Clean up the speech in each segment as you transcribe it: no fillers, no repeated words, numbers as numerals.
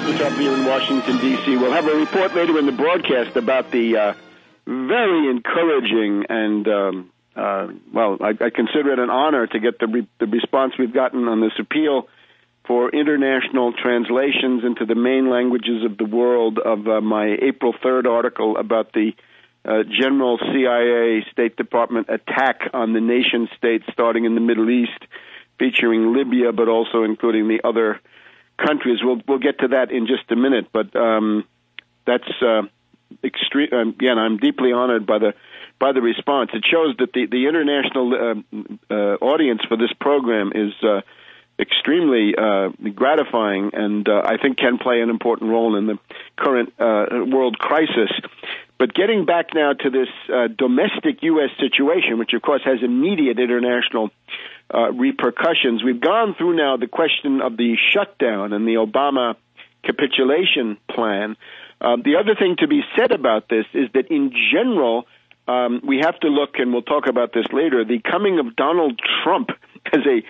Webster here in Washington, D.C. We'll have a report later in the broadcast about the very encouraging and, I consider it an honor to get the response we've gotten on this appeal for international translations into the main languages of the world of my April 3rd article about the general CIA State Department attack on the nation states starting in the Middle East, featuring Libya, but also including the other countries. We'll get to that in just a minute, but that's extreme. Again, I'm deeply honored by the response. It shows that the international audience for this program is extremely gratifying, and I think can play an important role in the current world crisis. But getting back now to this domestic U.S. situation, which of course has immediate international repercussions. We've gone through now the question of the shutdown and the Obama capitulation plan. The other thing to be said about this is that in general, we have to look, and we'll talk about this later, the coming of Donald Trump as a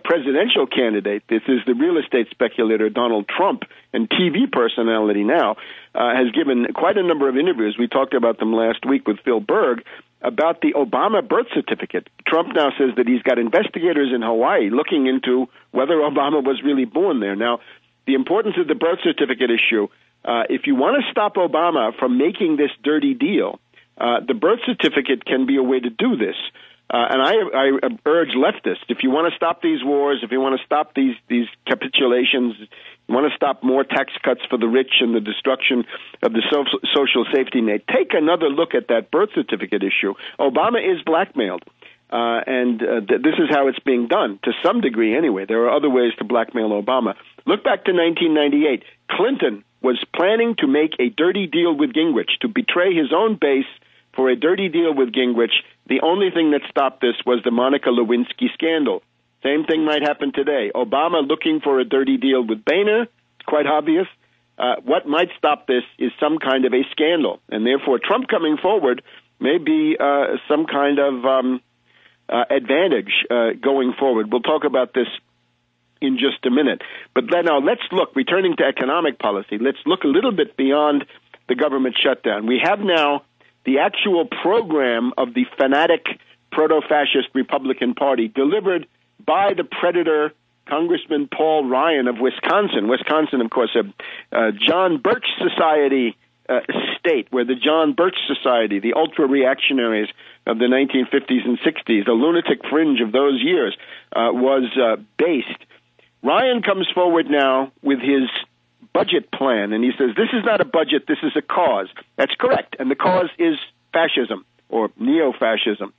presidential candidate. This is the real estate speculator Donald Trump, and TV personality now, has given quite a number of interviews. We talked about them last week with Phil Berg about the Obama birth certificate. Trump now says that he's got investigators in Hawaii looking into whether Obama was really born there. Now, the importance of the birth certificate issue, if you want to stop Obama from making this dirty deal, the birth certificate can be a way to do this. And I urge leftists, if you want to stop these wars, if you want to stop these capitulations, you want to stop more tax cuts for the rich and the destruction of the social safety net, take another look at that birth certificate issue. Obama is blackmailed, and this is how it's being done, to some degree anyway. There are other ways to blackmail Obama. Look back to 1998. Clinton was planning to make a dirty deal with Gingrich, to betray his own base for a dirty deal with Gingrich. The only thing that stopped this was the Monica Lewinsky scandal. Same thing might happen today. Obama looking for a dirty deal with Boehner, quite obvious. What might stop this is some kind of a scandal, and therefore Trump coming forward may be some kind of advantage going forward. We'll talk about this in just a minute. But now let's look, returning to economic policy, let's look a little bit beyond the government shutdown. We have now the actual program of the fanatic proto-fascist Republican Party delivered by the predator Congressman Paul Ryan of Wisconsin. Wisconsin, of course, a John Birch Society state, where the John Birch Society, the ultra-reactionaries of the 1950s and 60s, the lunatic fringe of those years, was based. Ryan comes forward now with his budget plan, and he says, this is not a budget, this is a cause. That's correct, and the cause is fascism, or neo-fascism.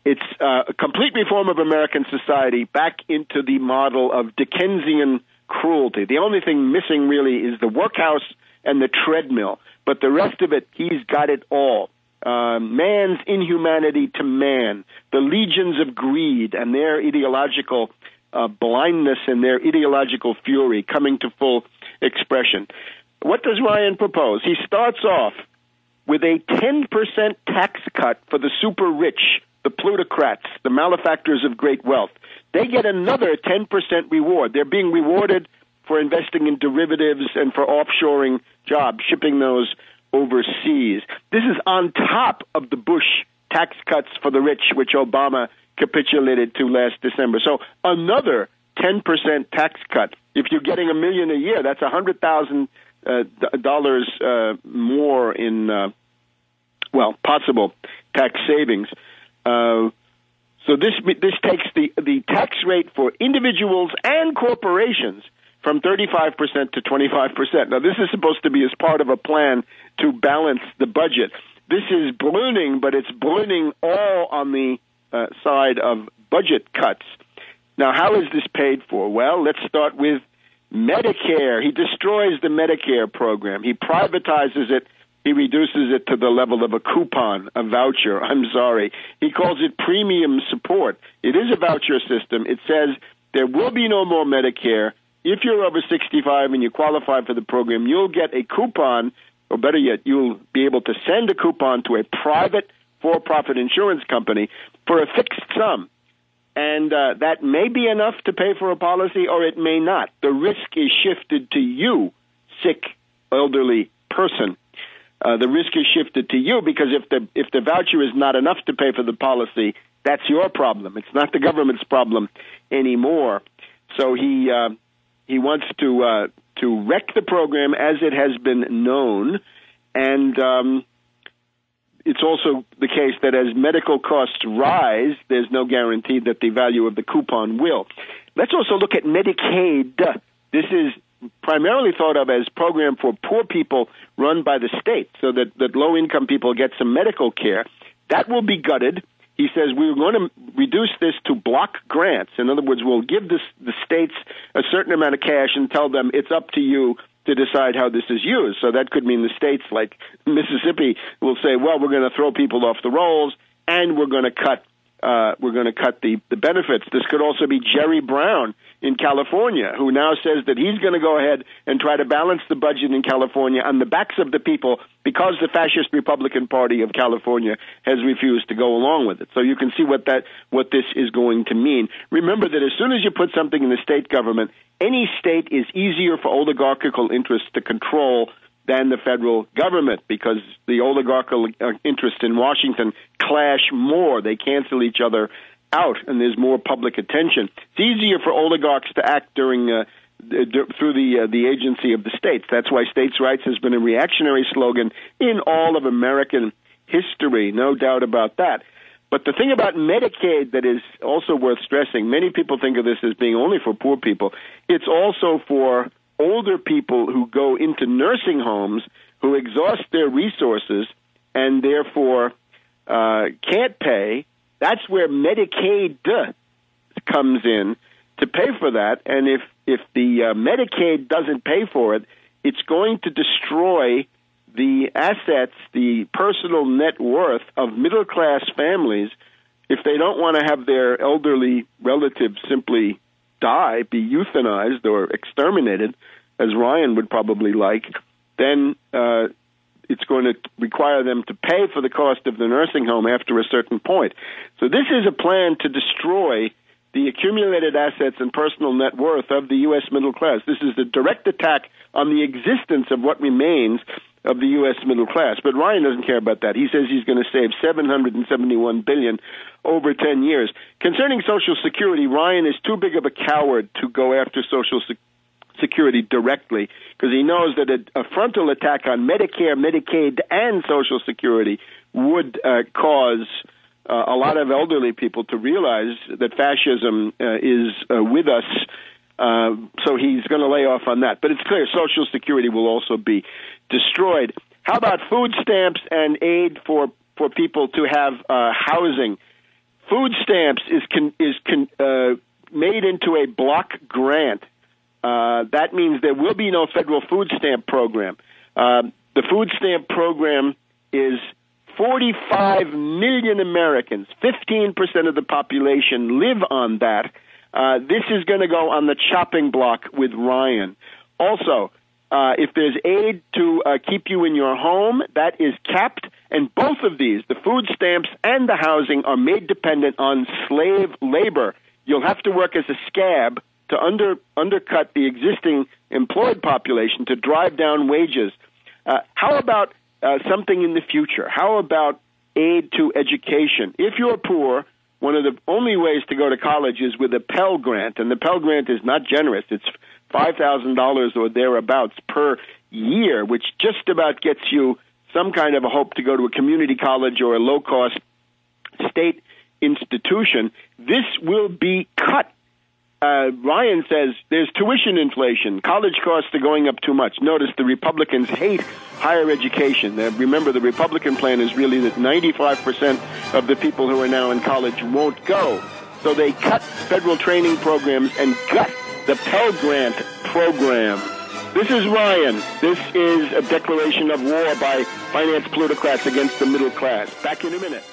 It's a complete reform of American society back into the model of Dickensian cruelty. The only thing missing, really, is the workhouse and the treadmill, but the rest of it, he's got it all. Man's inhumanity to man, the legions of greed and their ideological blindness and their ideological fury coming to full expression. What does Ryan propose? He starts off with a 10% tax cut for the super rich, the plutocrats, the malefactors of great wealth. They get another 10% reward. They're being rewarded for investing in derivatives and for offshoring jobs, shipping those overseas. This is on top of the Bush tax cuts for the rich, which Obama capitulated to last December. So another 10% tax cut. If you're getting $1 million a year, that's $100,000 more in possible tax savings. So this takes the tax rate for individuals and corporations from 35% to 25%. Now, this is supposed to be as part of a plan to balance the budget. This is ballooning, but it's ballooning all on the side of budget cuts. Now, how is this paid for? Well, let's start with Medicare. He destroys the Medicare program. He privatizes it. He reduces it to the level of a coupon, a voucher. I'm sorry. He calls it premium support. It is a voucher system. It says there will be no more Medicare. If you're over 65 and you qualify for the program, you'll get a coupon, or better yet, you'll be able to send a coupon to a private for-profit insurance company for a fixed sum. And that may be enough to pay for a policy, or it may not. The risk is shifted to you, sick, elderly person. The risk is shifted to you because if the voucher is not enough to pay for the policy, that's your problem. It's not the government's problem anymore. So he wants to wreck the program as it has been known, and it's also the case that as medical costs rise, there's no guarantee that the value of the coupon will. Let's also look at Medicaid. This is primarily thought of as a program for poor people run by the state so that low-income people get some medical care. That will be gutted. He says we're going to reduce this to block grants. In other words, we'll give the states a certain amount of cash and tell them it's up to you to decide how this is used. So that could mean the states like Mississippi will say, well, we're going to throw people off the rolls and we're going to cut the benefits. This could also be Jerry Brown in California, who now says that he's going to go ahead and try to balance the budget in California on the backs of the people because the fascist Republican Party of California has refused to go along with it. So you can see what this is going to mean. Remember that as soon as you put something in the state government, any state is easier for oligarchical interests to control than the federal government because the oligarchical interests in Washington clash more. They cancel each other out, and there's more public attention. It's easier for oligarchs to act through the agency of the states. That's why states' rights has been a reactionary slogan in all of American history, no doubt about that. But the thing about Medicaid that is also worth stressing, many people think of this as being only for poor people. It's also for older people who go into nursing homes who exhaust their resources and therefore can't pay. That's where Medicaid comes in to pay for that. And if the Medicaid doesn't pay for it, it's going to destroy the assets, the personal net worth of middle-class families if they don't want to have their elderly relatives simply die, be euthanized or exterminated, as Ryan would probably like, then it's going to require them to pay for the cost of the nursing home after a certain point. So this is a plan to destroy the accumulated assets and personal net worth of the U.S. middle class. This is a direct attack on the existence of what remains of the U.S. middle class. But Ryan doesn't care about that. He says he's going to save $771 billion over 10 years. Concerning Social Security, Ryan is too big of a coward to go after Social Security directly because he knows that a frontal attack on Medicare, Medicaid, and Social Security would cause a lot of elderly people to realize that fascism is with us. So he's going to lay off on that. But it's clear Social Security will also be destroyed. How about food stamps and aid for people to have housing? Food stamps is made into a block grant. That means there will be no federal food stamp program. The food stamp program is 45 million Americans, 15% of the population live on that. This is going to go on the chopping block with Ryan. Also, if there's aid to keep you in your home, that is capped. And both of these, the food stamps and the housing, are made dependent on slave labor. You'll have to work as a scab to undercut the existing employed population to drive down wages. How about something in the future? How about aid to education? If you're poor, one of the only ways to go to college is with a Pell Grant, and the Pell Grant is not generous. It's $5,000 or thereabouts per year, which just about gets you some kind of a hope to go to a community college or a low-cost state institution. This will be cut. Ryan says there's tuition inflation. College costs are going up too much. Notice the Republicans hate higher education. Remember, the Republican plan is really that 95% of the people who are now in college won't go. So they cut federal training programs and gut the Pell Grant program. This is Ryan. This is a declaration of war by finance plutocrats against the middle class. Back in a minute.